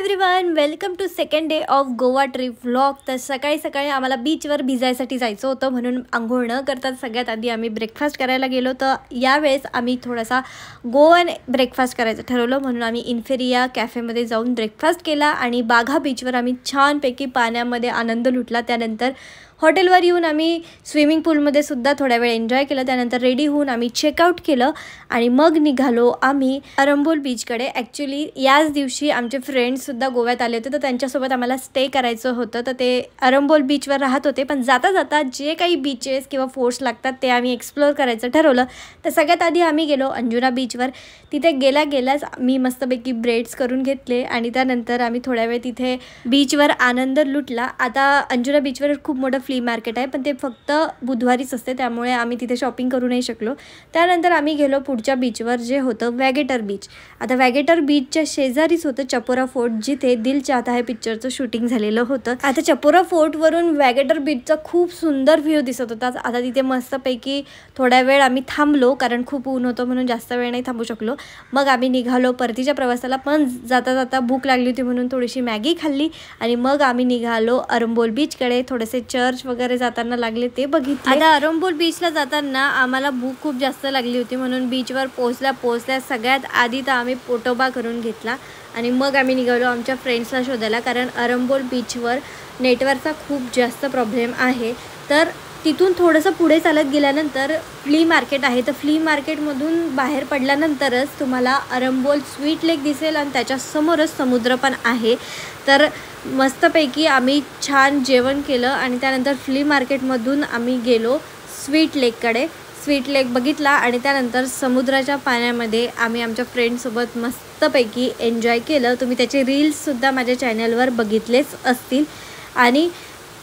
Everyone, welcome to second day of Goa trip vlog. तर सकाळी आम्हाला बीचवर भिजायसाठी जायचं होतं, म्हणून आंघोळ न करता सगळ्यात आधी आम्ही ब्रेकफास्ट करायला गेलो। तर यावेळेस आम्ही थोडासा गोवन ब्रेकफास्ट करायचं ठरवलं, म्हणून आम्ही इन्फेरिया कॅफेमध्ये जाऊन ब्रेकफास्ट केला आणि बाघा बीचवर आम्ही छानपैकी पाण्यामध्ये आनंद लुटला। त्यानंतर हॉटेलवर येऊन आम्ही स्विमिंग पूलमध्ये सुद्धा थोडा वेळ एन्जॉय केलं। त्यानंतर रेडी होऊन आम्ही चेकआउट केलं आणि मग निघालो आम्ही अरंबोल बीचकडे। ॲक्च्युली याच दिवशी आमचे फ्रेंड्ससुद्धा गोव्यात आले होते, तर त्यांच्यासोबत आम्हाला स्टे करायचं होतं। तर ते अरंबोल बीचवर राहत होते, पण जाता जाता जे काही बीचेस किंवा फोर्ट्स लागतात ते आम्ही एक्सप्लोअर करायचं ठरवलं। तर सगळ्यात आधी आम्ही गेलो अंजुना बीचवर। तिथे गेल्याच मी मस्तपैकी ब्रेड्स करून घेतले आणि त्यानंतर आम्ही थोड्या वेळ तिथे बीचवर आनंद लुटला। आता अंजुना बीचवर खूप मोठं फ्ली मार्केट आहे, पण ते फक्त बुधवारीच असते, त्यामुळे आम्ही तिथे शॉपिंग करू नाही शकलो। त्यानंतर आम्ही गेलो पुढच्या बीचवर, जे होतं वॅगेटर बीच। आता वॅगेटर बीचच्या शेजारीच होतं चपोरा फोर्ट, जिथे दिल चाहता है पिक्चरचं शूटिंग झालेलं होतं। आता चपोरा फोर्टवरून वॅगेटर बीचचा खूप सुंदर व्ह्यू दिसत होता। आता तिथे मस्तपैकी थोड्या वेळ आम्ही थांबलो, कारण खूप ऊन होतं म्हणून जास्त वेळ नाही थांबू शकलो। मग आम्ही निघालो परतीच्या प्रवासाला, पण जाता जाता भूक लागली होती म्हणून थोडीशी मॅगी खाल्ली आणि मग आम्ही निघालो अरंबोल बीचकडे। थोडेसे चर्च वगैरे जाताना लागले ते बघितले। आता अरंबोल बीचला जाताना आम्हाला भूक खूप जास्त लागली होती, म्हणून बीचवर पोहोचल्या सगळ्यात आधी तर आम्ही पोटोबा करून घेतला आणि मग आम्ही निघालो आमच्या फ्रेंड्सला शोधायला, कारण अरंबोल बीचवर नेटवर्कचा खूप जास्त प्रॉब्लेम आहे। तर तिथून थोडंसं पुढे चालत गेल्यानंतर फ्ली मार्केट आहे, तर फ्ली मार्केटमधून बाहेर पडल्यानंतरच तुम्हाला अरंबोल स्वीट लेक दिसेल आणि त्याच्या समोरच समुद्र पण आहे। तर मस्तपैकी आम्ही छान जेवण केलं आणि त्यानंतर फ्ली मार्केटमधून आम्ही गेलो स्वीट लेककडे। स्वीट लेक बघितला आणि त्यानंतर समुद्राच्या पाण्यामध्ये आम्ही आमच्या फ्रेंड्ससोबत मस्तपैकी एन्जॉय केलं। तुम्ही त्याचे रील्ससुद्धा माझ्या चॅनलवर बघितलेच असतील। आणि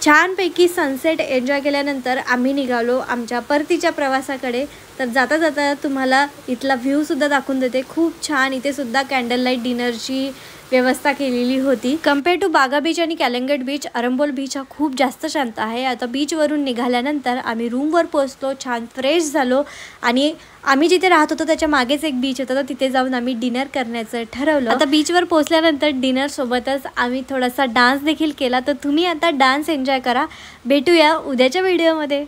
छानपैकी सनसेट एन्जॉय केल्यानंतर आम्ही निघालो आमच्या परतीच्या प्रवासाकडे। तर जाता जाता तुम्हाला इथला व्ह्यूसुद्धा दाखवून देते, खूप छान। इथे सुद्धा कॅन्डल लाईट डिनरची व्यवस्था केलेली होती। कम्पेअर टू बागा बीच आणि कॅलंगट बीच, अरंबोल बीच हा खूप जास्त शांत आहे। आता बीचवरून निघाल्यानंतर आम्ही रूमवर पोहोचलो, छान फ्रेश झालो आणि आम्ही जिथे राहत होतो त्याच्या मागेच एक बीच होता, तर तिथे जाऊन आम्ही डिनर करण्याचं ठरवलं। आता बीचवर पोहोचल्यानंतर डिनरसोबतच आम्ही थोडासा डान्स देखील केला, तर तुम्ही आता डान्स एन्जॉय करा। भेटूया उद्याच्या व्हिडिओमध्ये।